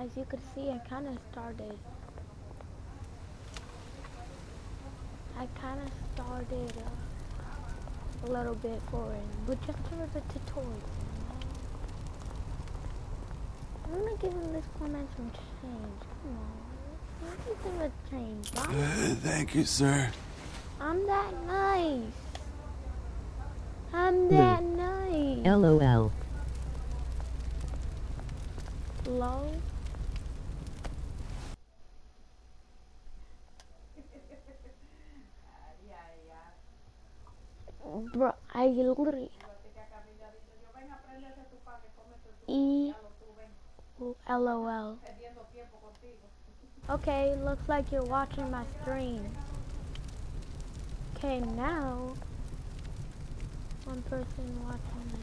as you could see, I kind of started a little bit forward, but just for the tutorial. I'm gonna give him this comment some change. Come on, let me give it a change. Thank you, sir. I'm that nice. I'm that nice. LOL. Low. Bro, I literally LOL. Okay, looks like you're watching my stream. Okay, now one person watching my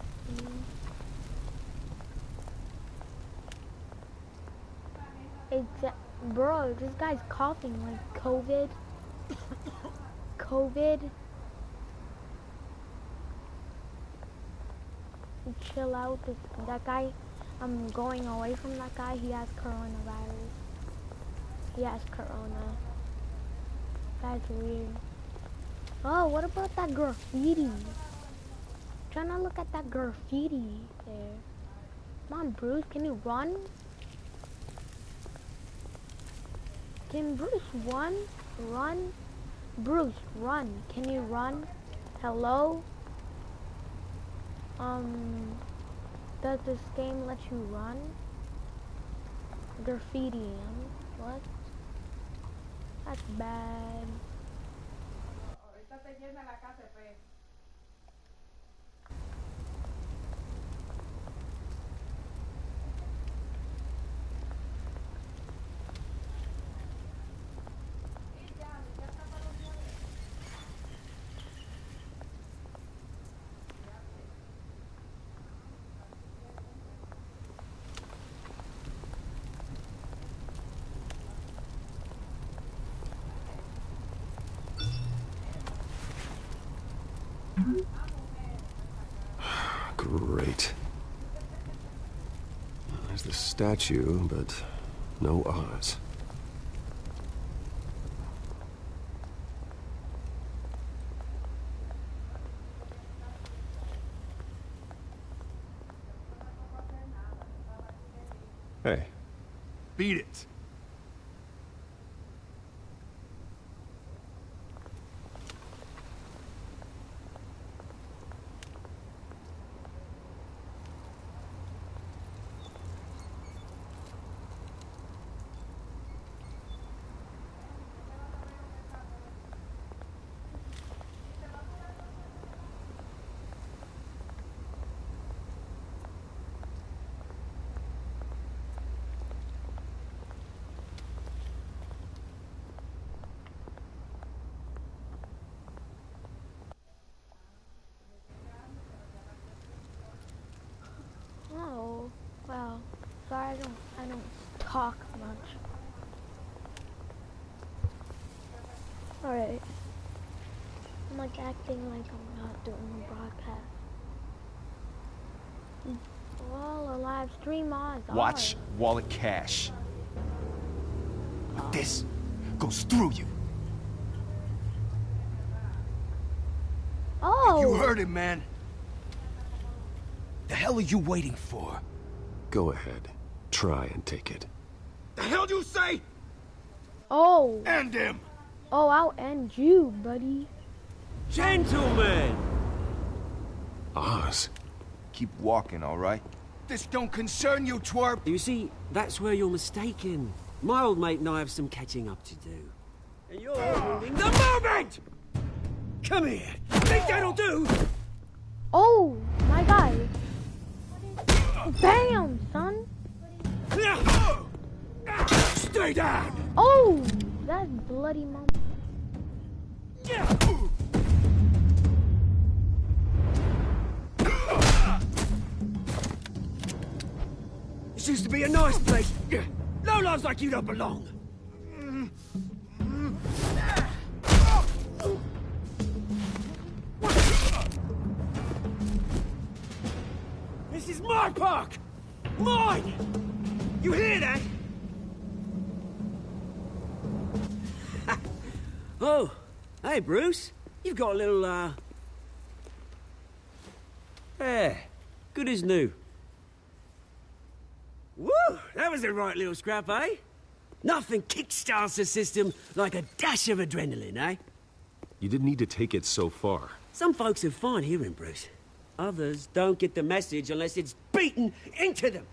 stream. Bro, this guy's coughing like COVID. COVID. Chill out. That guy, I'm going away from that guy. He has coronavirus. He has corona. That's weird. Oh, what about that graffiti? Trying to look at that graffiti there. Come on, Bruce, can you run? Can Bruce run? Run? Bruce, run. Can you run? Hello? Does this game let you run? Graffiti, what? That's bad. Great. There's the statue, but no Oz. Hey. Beat it. Oh, well, sorry, I don't talk much. Alright. I'm like acting like I'm not doing a broadcast. Well, a live stream Oz. Watch Wallet Cash. This goes through you. Oh! You heard him, man. The hell are you waiting for? Go ahead. Try and take it. The hell do you say? Oh! End him! Oh, I'll end you, buddy. Gentlemen! Oz. Keep walking, all right? This don't concern you, twerp! You see, that's where you're mistaken. My old mate and I have some catching up to do. And you're ruining the moment! Come here! Think that'll do? Oh, my guy. Bam, son. Stay down! Oh, that's bloody mom. This used to be a nice place. No lives like you don't belong. my park! Mine! You hear that? Oh, hey, Bruce. You've got a little, Yeah, good as new. Woo! That was a right little scrap, eh? Nothing kickstarts the system like a dash of adrenaline, eh? You didn't need to take it so far. Some folks are fine hearing, Bruce. Others don't get the message unless it's beaten into them.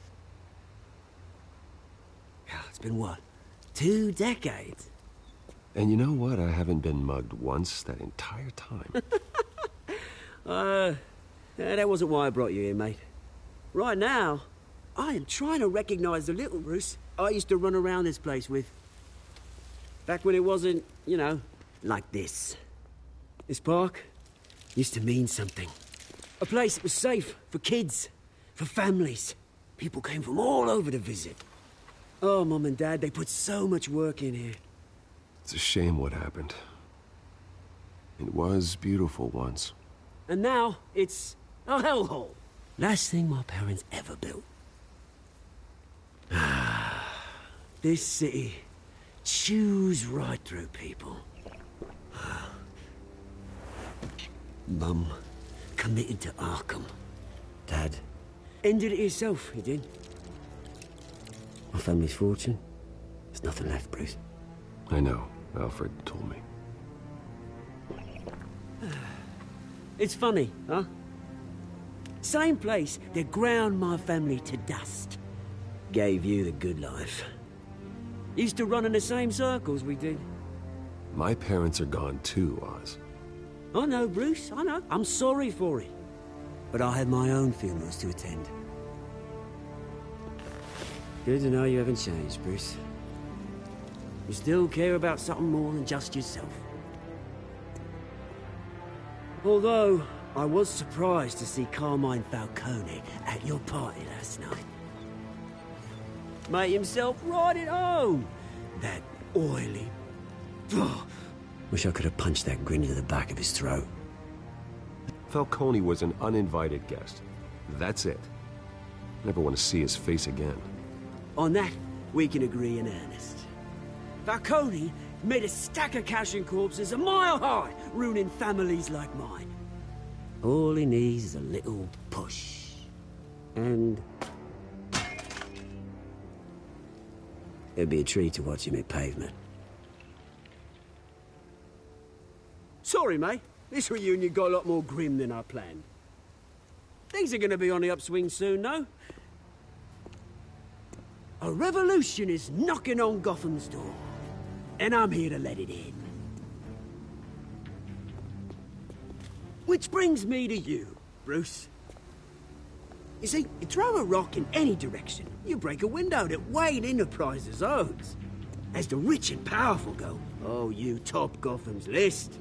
It's been what? 2 decades? And you know what? I haven't been mugged once that entire time. That wasn't why I brought you here, mate. Right now, I am trying to recognize the little Bruce I used to run around this place with. Back when it wasn't, you know, like this. This park used to mean something. A place that was safe for kids, for families. People came from all over to visit. Oh, Mum and Dad, they put so much work in here. It's a shame what happened. It was beautiful once. And now, it's a hellhole. Last thing my parents ever built. This city chews right through people. Mum committed to Arkham. Dad ended it himself, he did. My family's fortune, there's nothing left, Bruce. I know. Alfred told me. It's funny, huh? Same place that ground my family to dust. Gave you the good life. Used to run in the same circles we did. My parents are gone too, Oz. I know, Bruce, I know. I'm sorry for it. But I have my own funerals to attend. Good to know you haven't changed, Bruce. You still care about something more than just yourself. Although, I was surprised to see Carmine Falcone at your party last night. Made himself right at home. That oily... Ugh. Wish I could have punched that grin into the back of his throat. Falcone was an uninvited guest. That's it. Never want to see his face again. On that, we can agree in earnest. Falcone made a stack of cash and corpses a mile high, ruining families like mine. All he needs is a little push. And... it'd be a treat to watch him hit pavement. Sorry, mate. This reunion got a lot more grim than I planned. Things are gonna be on the upswing soon, no? A revolution is knocking on Gotham's door. And I'm here to let it in. Which brings me to you, Bruce. You see, you throw a rock in any direction, you break a window that Wayne Enterprises owns. As the rich and powerful go, oh, you top Gotham's list.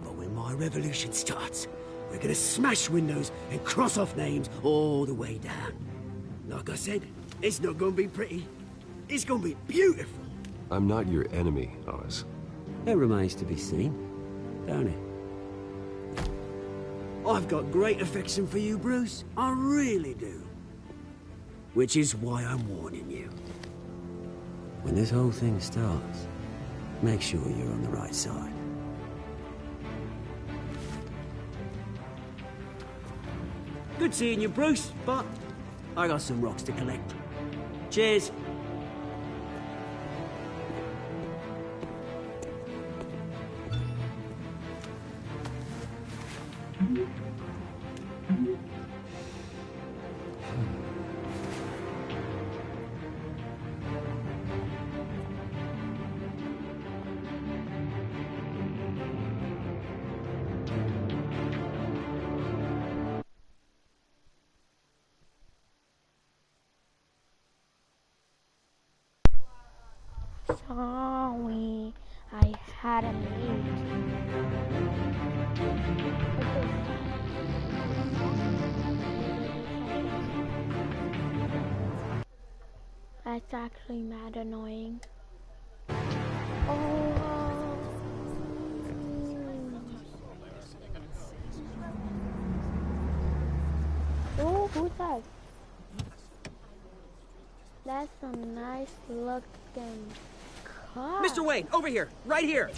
But when my revolution starts, we're gonna smash windows and cross off names all the way down. Like I said, it's not gonna be pretty. It's gonna be beautiful. I'm not your enemy, Oz. It remains to be seen, don't it? I've got great affection for you, Bruce. I really do. Which is why I'm warning you. When this whole thing starts, make sure you're on the right side. Good seeing you, Bruce, but I got some rocks to collect. Cheers. Sorry, I had a mute. That's actually mad annoying. Oh. That's a nice looking car. Mr. Wayne, over here, right here.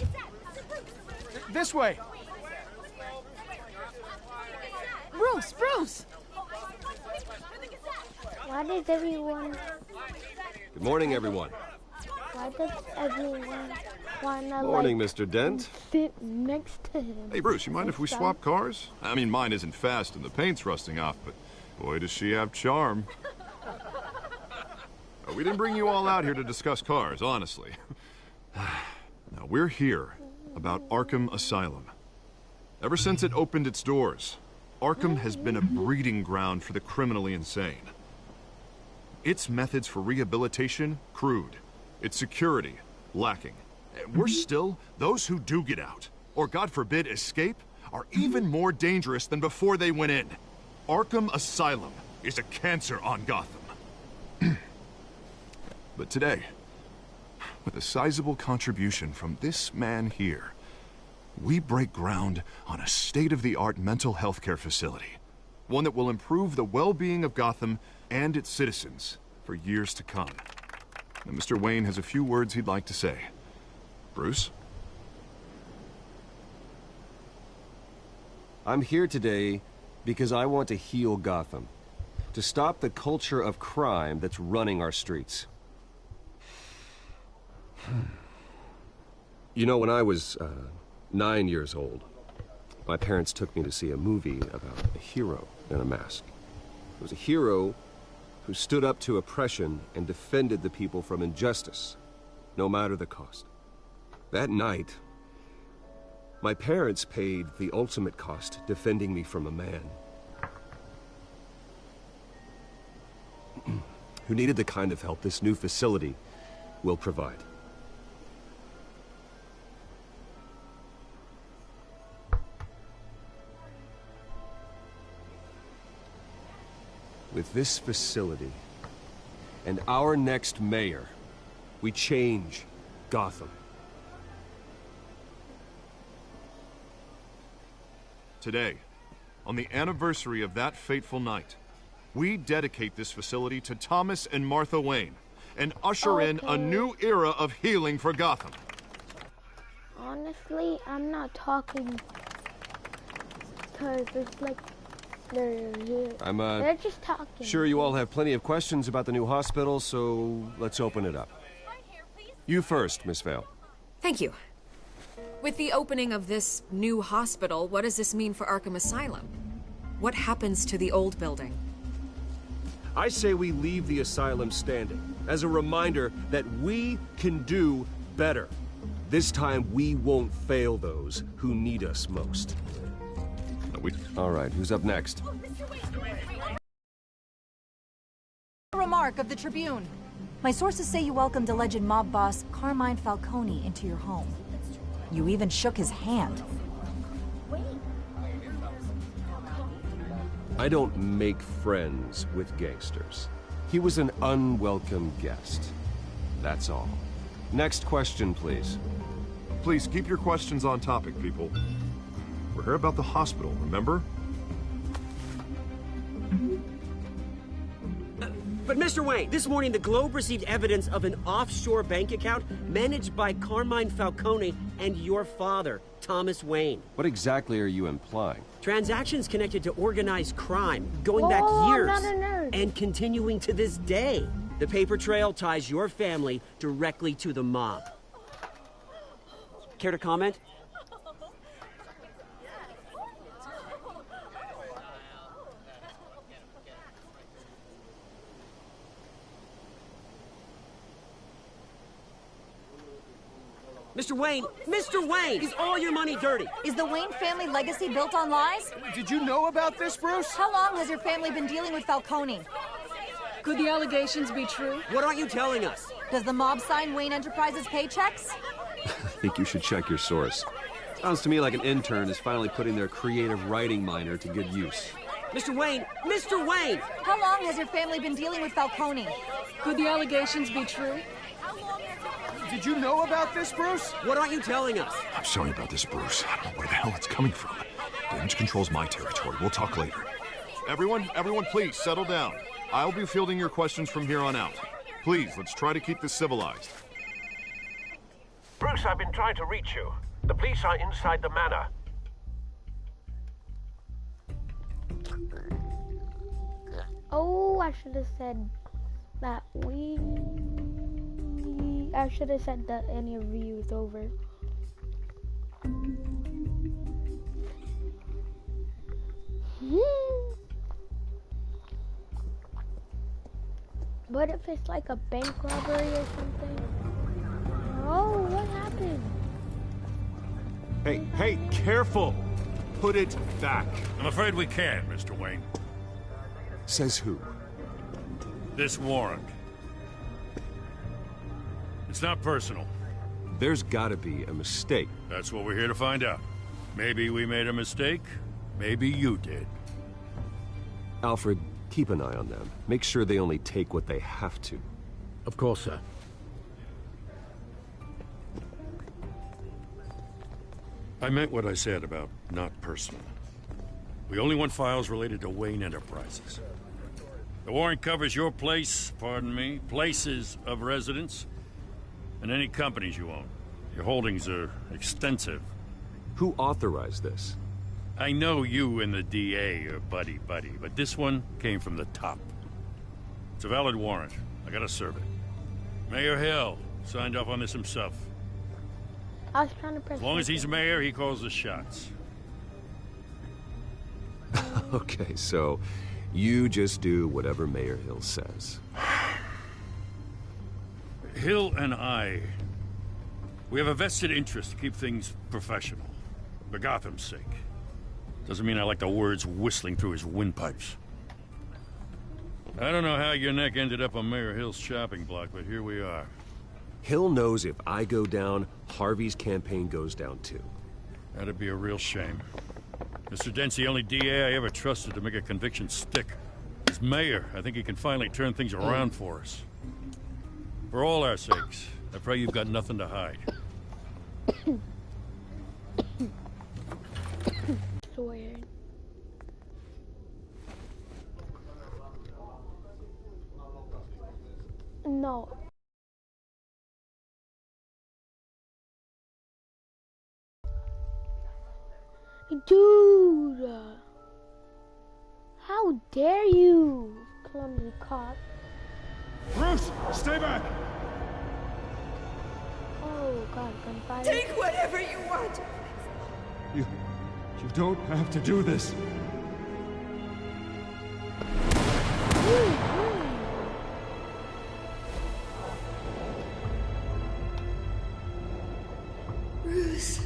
This way. Bruce! Why does everyone... Good morning, everyone. Why does everyone wanna, Morning, like, Mr. Dent. sit next to him? Hey, Bruce, you mind if we Stuff? swap cars? I mean, mine isn't fast and the paint's rusting off, but boy, does she have charm. We didn't bring you all out here to discuss cars, honestly. Now, we're here about Arkham Asylum. Ever since it opened its doors, Arkham has been a breeding ground for the criminally insane. Its methods for rehabilitation, crude. Its security, lacking. And worse still, those who do get out, or God forbid escape, are even more dangerous than before they went in. Arkham Asylum is a cancer on Gotham. But today, with a sizable contribution from this man here, we break ground on a state-of-the-art mental health care facility. One that will improve the well-being of Gotham and its citizens for years to come. Now, Mr. Wayne has a few words he'd like to say. Bruce? I'm here today because I want to heal Gotham. To stop the culture of crime that's running our streets. You know, when I was 9 years old, my parents took me to see a movie about a hero in a mask. It was a hero who stood up to oppression and defended the people from injustice, no matter the cost. That night, my parents paid the ultimate cost defending me from a man who needed the kind of help this new facility will provide. With this facility and our next mayor, we change Gotham. Today, on the anniversary of that fateful night, we dedicate this facility to Thomas and Martha Wayne and usher in a new era of healing for Gotham. Honestly, I'm not talking because it's like they're just talking. Sure you all have plenty of questions about the new hospital, so let's open it up. You first, Miss Vale. Thank you. With the opening of this new hospital, what does this mean for Arkham Asylum? What happens to the old building? I say we leave the asylum standing as a reminder that we can do better. This time we won't fail those who need us most. All right, who's up next? Remark of the Tribune. My sources say you welcomed alleged mob boss Carmine Falcone into your home. You even shook his hand. I don't make friends with gangsters. He was an unwelcome guest. That's all. Next question, please. Please keep your questions on topic, people. We're here about the hospital, remember? But Mr. Wayne, this morning the Globe received evidence of an offshore bank account managed by Carmine Falcone and your father, Thomas Wayne. What exactly are you implying? Transactions connected to organized crime, going back years, not a nerd. and continuing to this day. The paper trail ties your family directly to the mob. Care to comment? Mr. Wayne! Mr. Wayne! Is all your money dirty? Is the Wayne family legacy built on lies? Did you know about this, Bruce? How long has your family been dealing with Falcone? Could the allegations be true? What aren't you telling us? Does the mob sign Wayne Enterprises paychecks? I think you should check your source. Sounds to me like an intern is finally putting their creative writing minor to good use. Mr. Wayne! Mr. Wayne! How long has your family been dealing with Falcone? Could the allegations be true? Did you know about this, Bruce? What aren't you telling us? I'm sorry about this, Bruce. I don't know where the hell it's coming from. Damage control's my territory. We'll talk later. Everyone, please settle down. I'll be fielding your questions from here on out. Please, let's try to keep this civilized. Bruce, I've been trying to reach you. The police are inside the manor. Oh, I should have said that I should have said that interview is over. What if it's like a bank robbery or something? Oh, what happened? Hey, careful! Put it back. I'm afraid we can't, Mr. Wayne. Says who? This warrant. It's not personal. There's gotta be a mistake. That's what we're here to find out. Maybe we made a mistake. Maybe you did. Alfred, keep an eye on them. Make sure they only take what they have to. Of course, sir. I meant what I said about not personal. We only want files related to Wayne Enterprises. The warrant covers your place, pardon me, places of residence, and any companies you own. Your holdings are extensive. Who authorized this? I know you and the DA are buddy-buddy, but this one came from the top. It's a valid warrant. I gotta serve it. Mayor Hill signed off on this himself. I was trying to press. As long as he's mayor, he calls the shots. Okay, so you just do whatever Mayor Hill says. Hill and I, we have a vested interest to keep things professional. For Gotham's sake. Doesn't mean I like the words whistling through his windpipes. I don't know how your neck ended up on Mayor Hill's chopping block, but here we are. Hill knows if I go down, Harvey's campaign goes down too. That'd be a real shame. Mr. Dent's the only DA I ever trusted to make a conviction stick. As mayor, I think he can finally turn things around for us. For all our sakes, I pray you've got nothing to hide. Swear. No. Dude! How dare you, clumsy cop. Bruce, stay back! Oh god, gunfire. Take whatever you want! You don't have to do this. Bruce.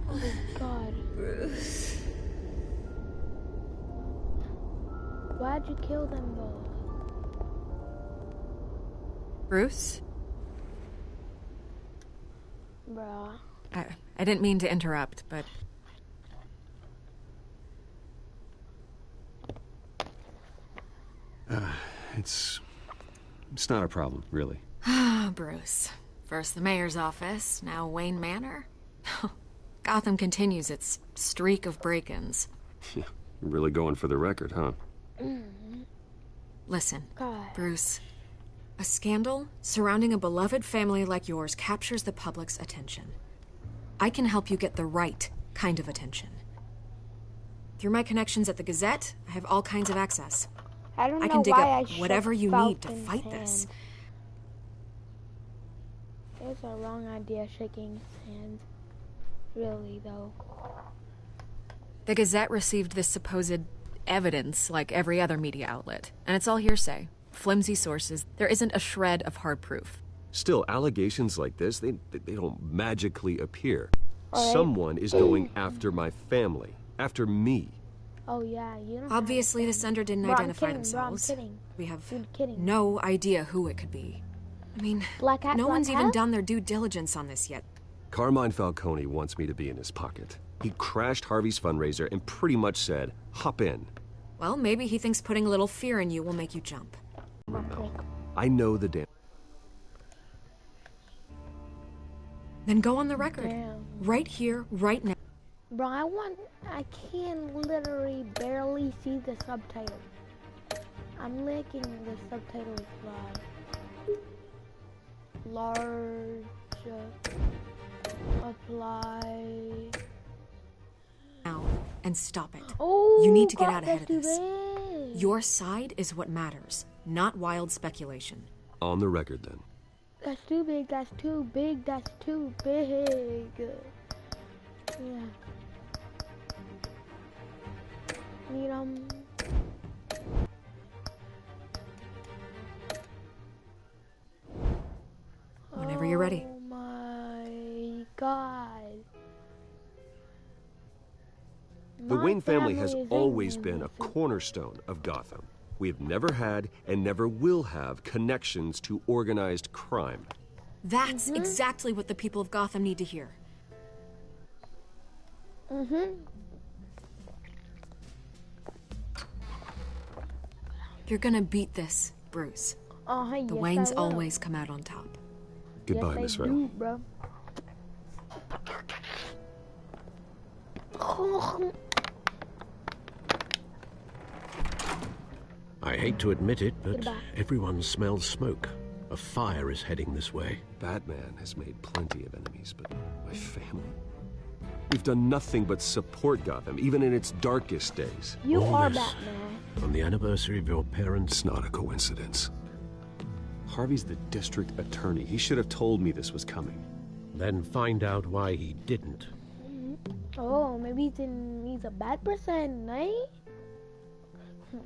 Oh god. Bruce. Why'd you kill them both? Bruce? Bruh. I didn't mean to interrupt, but... It's not a problem, really. Ah, Bruce. First the mayor's office, now Wayne Manor. Gotham continues its streak of break-ins. Yeah, you're really going for the record, huh? Listen, God. Bruce. A scandal surrounding a beloved family like yours captures the public's attention. I can help you get the right kind of attention. Through my connections at the Gazette, I have all kinds of access. I don't know I can dig why up I whatever shook you need to Falcon's fight hand. this. It's a wrong idea shaking his hand. Really, though. The Gazette received this supposed evidence like every other media outlet, and it's all hearsay. Flimsy sources. There isn't a shred of hard proof. Still, allegations like this, they don't magically appear. All right. Someone is going after my family, after me. Oh yeah, you don't. Obviously, the sender didn't Bro, I'm identify kidding, bro, I'm themselves. kidding. We have Dude, kidding. no idea who it could be. I mean, Black Hat, no Black one's even Hat? done their due diligence on this yet. Carmine Falcone wants me to be in his pocket. He crashed Harvey's fundraiser and pretty much said, hop in. Well, maybe he thinks putting a little fear in you will make you jump. No, I know the damn... Then go on the record. Damn. Right here, right now. Bro, I can literally barely see the subtitles. I'm licking the subtitles live. large, apply. Now, and stop it. Oh, you need to get God, out ahead of that's this. too big. Your side is what matters, not wild speculation. On the record, then. That's too big, that's too big, that's too big. Yeah. Need Whenever you're ready. Oh my God. The My Wayne family has is always in been a this. cornerstone of Gotham. We have never had and never will have connections to organized crime. That's exactly what the people of Gotham need to hear. You're gonna beat this, Bruce. Yes, The Waynes I will. always come out on top. Goodbye, yes, Miss I Vale. do, bro. I hate to admit it, but Goodbye. everyone smells smoke. A fire is heading this way. Batman has made plenty of enemies, but my family... We've done nothing but support Gotham, even in its darkest days. You All are this Batman. on the anniversary of your parents' It's not a coincidence. Harvey's the district attorney. He should have told me this was coming. Then find out why he didn't. Oh, maybe he's a bad person, eh?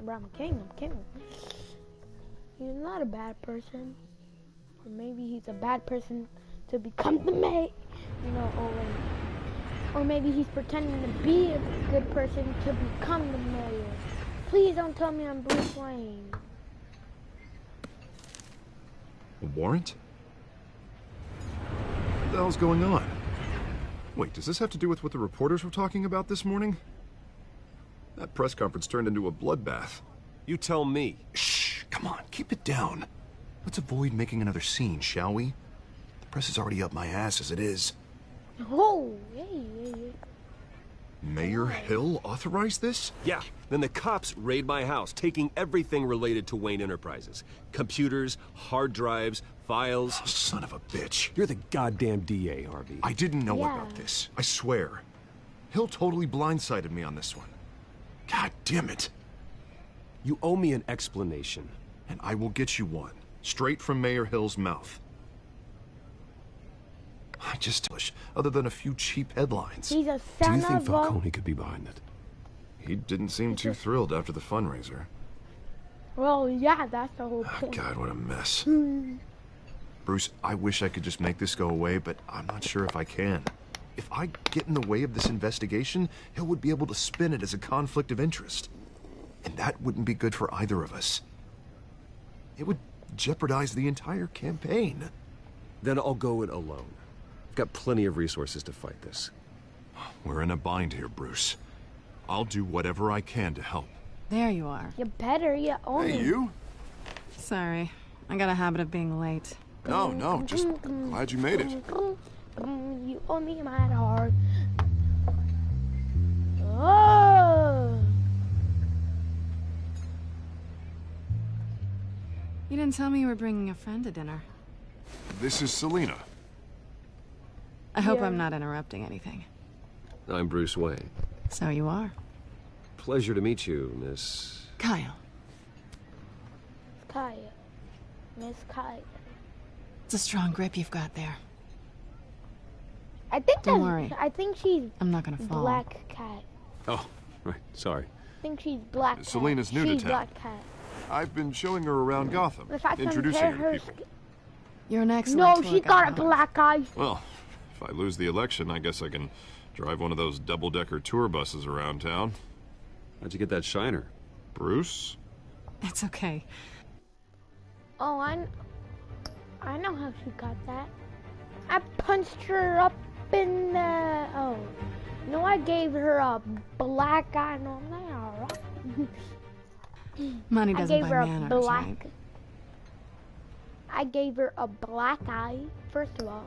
Bro, I'm kidding. He's not a bad person. Or maybe he's a bad person to become the mayor. You know, or maybe he's pretending to be a good person to become the mayor. Please don't tell me I'm Bruce Wayne. A warrant? What the hell's going on? Wait, does this have to do with what the reporters were talking about this morning? That press conference turned into a bloodbath. You tell me. Shh, come on, keep it down. Let's avoid making another scene, shall we? The press is already up my ass as it is. Oh, hey. Mayor Hill authorized this? Yeah, then the cops raid my house, taking everything related to Wayne Enterprises. Computers, hard drives, files. Oh, son of a bitch. You're the goddamn DA, Harvey. I didn't know Yeah. about this. I swear. Hill totally blindsided me on this one. God damn it. You owe me an explanation. And I will get you one. Straight from Mayor Hill's mouth. I just wish, other than a few cheap headlines. He's a Do son you think of a... Falcone could be behind it? He didn't seem too thrilled after the fundraiser. Well, yeah, that's the whole Oh, point. God, what a mess. Bruce, I wish I could just make this go away, but I'm not sure if I can. If I get in the way of this investigation, Hill would be able to spin it as a conflict of interest. And that wouldn't be good for either of us. It would jeopardize the entire campaign. Then I'll go it alone. I've got plenty of resources to fight this. We're in a bind here, Bruce. I'll do whatever I can to help. There you are. You better, you owe me. Hey, you? Sorry. I got a habit of being late. No, just glad you made it. You owe me my heart. Oh! You didn't tell me you were bringing a friend to dinner. This is Selina. I hope Yeah. I'm not interrupting anything. I'm Bruce Wayne. So you are. Pleasure to meet you, Miss... Kyle. Kaya. Miss Kaya. It's a strong grip you've got there. I think Don't that's... worry. I think she's I'm not gonna fall. Black Cat. Oh, right, sorry. I think she's Black Cat. Selina's new to She's town. Black Cat. I've been showing her around Gotham, If I introducing compare her to her... people. You're an excellent No, tour she got a guide. black eye. Well, if I lose the election, I guess I can drive one of those double-decker tour buses around town. How'd you get that shiner? Bruce? It's okay. Oh, I know how she got that. I punched her up in the... Oh. No, I gave her a black eye. No, I'm not alright. Money I doesn't gave buy her a manners, black... right? I gave her a black eye, first of all,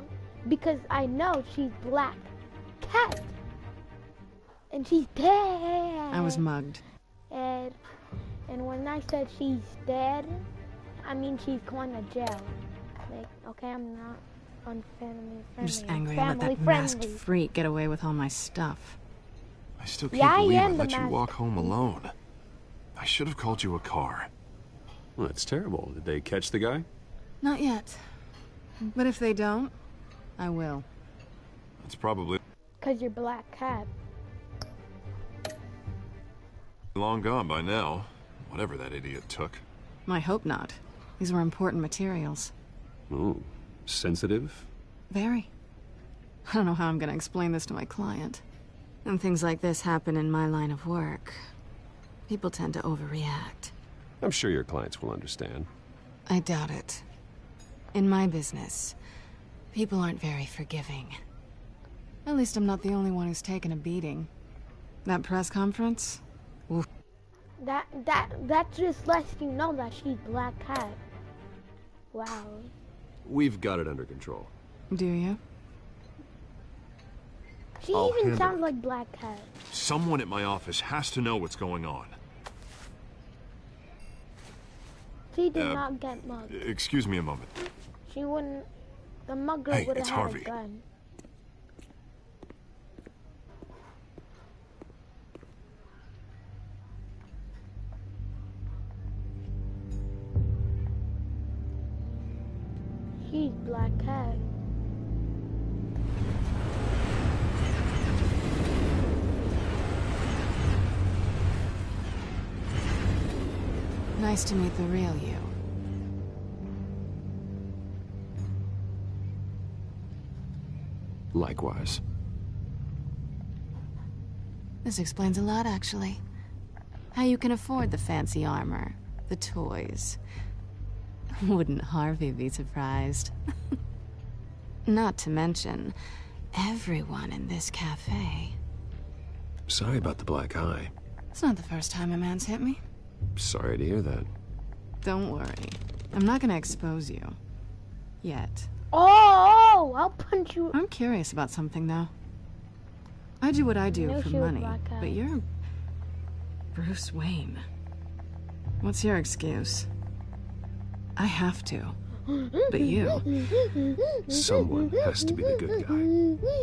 because I know she's Black Cat. And she's dead. I was mugged. And when I said she's dead, I mean she's going to jail. like, okay, I'm not unfamily friendly. I'm just angry I let family that masked friendly. freak get away with all my stuff. I still can't Yeah, I believe I am the let you masked walk home alone. I should have called you a car. Well, that's terrible. Did they catch the guy? Not yet. But if they don't, I will. It's probably 'Cause you're Black Cat. long gone by now. Whatever that idiot took. I hope not. These were important materials. Ooh, sensitive? Very. I don't know how I'm gonna explain this to my client. When things like this happen in my line of work, people tend to overreact. I'm sure your clients will understand. I doubt it. In my business, people aren't very forgiving. At least I'm not the only one who's taken a beating. That press conference? Oof. That just lets you know that she's Black Cat. Wow. We've got it under control. Do you? She I'll even handle sounds it. like Black Cat. Someone at my office has to know what's going on. She did not get mugged. Excuse me a moment. She wouldn't. The mugger Hey, would have it's had Harvey. a gun. She's Black Cat. Nice to meet the real you. Likewise. This explains a lot, actually. How you can afford the fancy armor, the toys. Wouldn't Harvey be surprised? Not to mention, everyone in this cafe. Sorry about the black eye. It's not the first time a man's hit me. Sorry to hear that. Don't worry. I'm not gonna expose you. Yet. Oh, I'll punch you. I'm curious about something, though. I do what I do knew for she was money, Black Cat. but you're Bruce Wayne. What's your excuse? I have to. But you. Someone has to be the good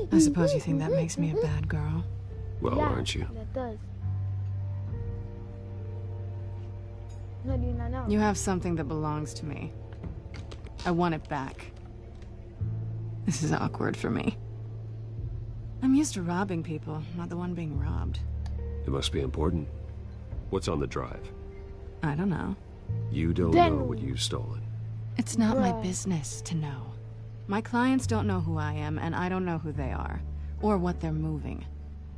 guy. I suppose you think that makes me a bad girl. Well, Yeah, aren't you? That does. How do you not know? You have something that belongs to me. I want it back. This is awkward for me. I'm used to robbing people, not the one being robbed. It must be important. What's on the drive? I don't know. You don't Then- know what you've stolen. It's not my Bruh. business to know. My clients don't know who I am, and I don't know who they are, or what they're moving.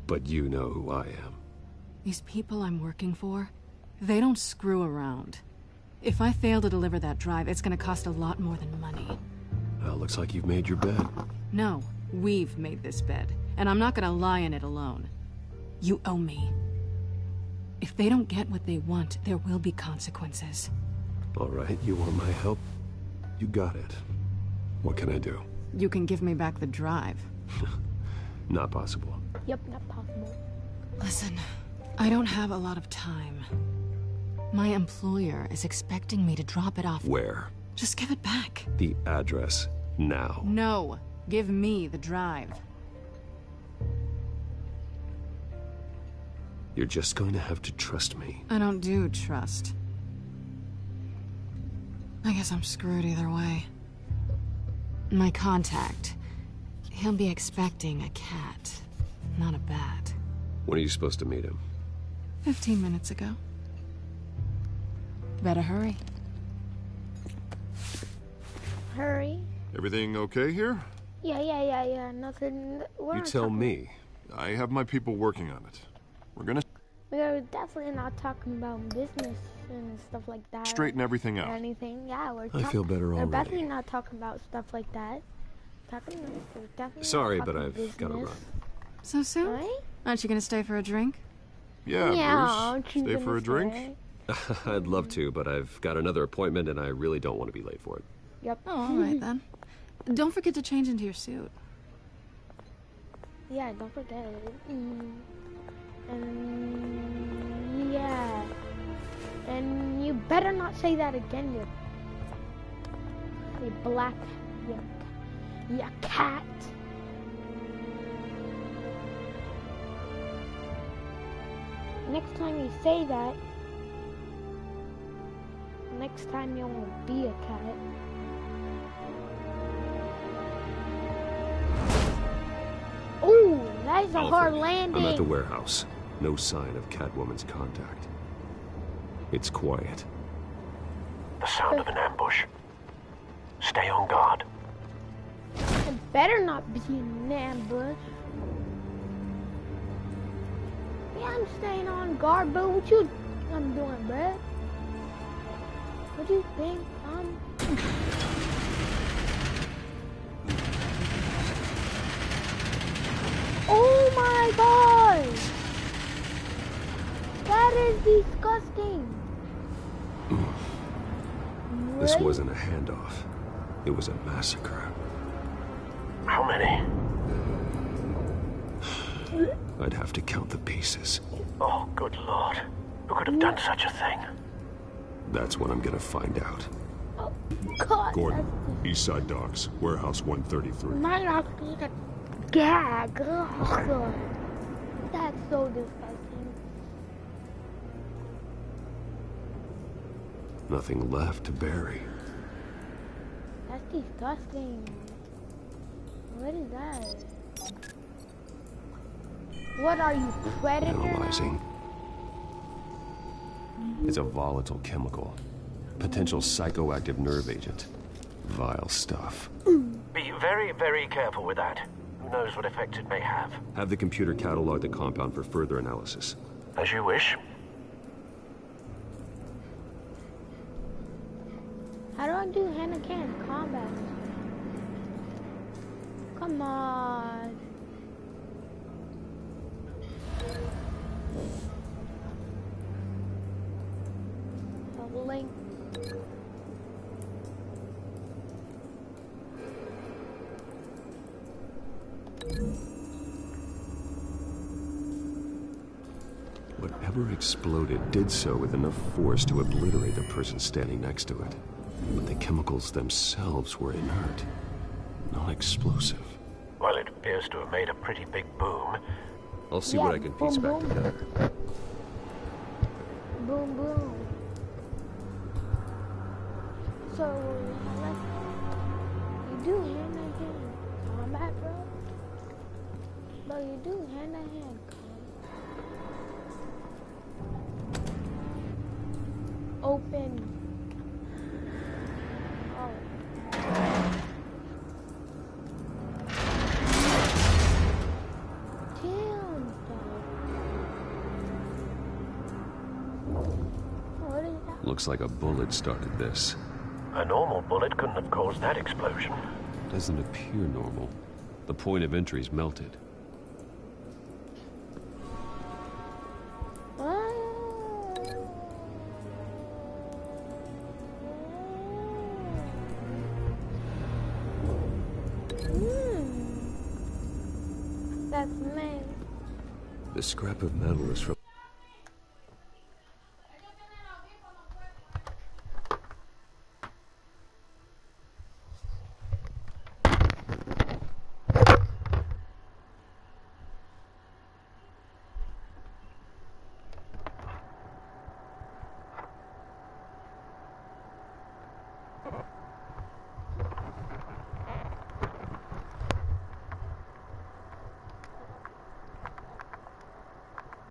But you know who I am. These people I'm working for, they don't screw around. If I fail to deliver that drive, it's gonna cost a lot more than money. Well, looks like you've made your bed. No, we've made this bed, and I'm not gonna lie in it alone. You owe me. If they don't get what they want, there will be consequences. All right, you want my help? You got it. What can I do? You can give me back the drive. Not possible. Yep, not possible. Listen, I don't have a lot of time. My employer is expecting me to drop it off. Where? Just give it back. The address now. No, give me the drive. You're just going to have to trust me. I don't do trust. I guess I'm screwed either way. My contact, he'll be expecting a cat, not a bat. When are you supposed to meet him? 15 minutes ago. Better hurry. Hurry. Everything okay here? Yeah. Nothing. We're You not tell talking- me. I have my people working on it. We're gonna We're definitely not talking about business and stuff like that. straighten everything Or out. anything. Yeah, we're. I feel better We're already. definitely not talking about stuff like that. We're definitely Sorry, not but talking I've business. got to run. So soon? Right? Aren't you gonna stay for a drink? Yeah, Yeah, Bruce. Stay for a drink? I'd love to, but I've got another appointment and I really don't want to be late for it. Yep. Oh, all right then. Don't forget to change into your suit. Yeah, don't forget it. And yeah. And you better not say that again, you. You black, you cat. Next time you say that, next time you won't be a cat. Ooh, that's a hard landing. I'm at the warehouse. No sign of Catwoman's contact. It's quiet. The sound of an ambush. Stay on guard. It better not be an ambush. Yeah, I'm staying on guard, but what you I'm doing, bruh? What do you think? Oh my god! That is disgusting. This wasn't a handoff. It was a massacre. How many? I'd have to count the pieces. Oh, good lord. Who could have done such a thing? That's what I'm gonna find out. Oh, God. Gordon, Eastside Docks, Warehouse 133. My dog's gonna gag. Oh, God. That's so disgusting. Nothing left to bury. That's disgusting. What is that? What are you, Predator now? Analyzing. It's a volatile chemical. Potential psychoactive nerve agent. Vile stuff. Be very, very careful with that. Who knows what effect it may have. Have the computer catalog the compound for further analysis. As you wish. How do I do hand-to-hand combat? Come on. A link. Whatever exploded did so with enough force to obliterate the person standing next to it. But the chemicals themselves were inert, not explosive. Well, it appears to have made a pretty big boom. I'll see what I can piece back together. Boom, boom. So, you do hand-to-hand combat, bro? Bro, you do hand-to-hand combat. Open. Looks like a bullet started this. A normal bullet couldn't have caused that explosion. Doesn't appear normal. The point of entry's melted. That's me. The scrap of metal is from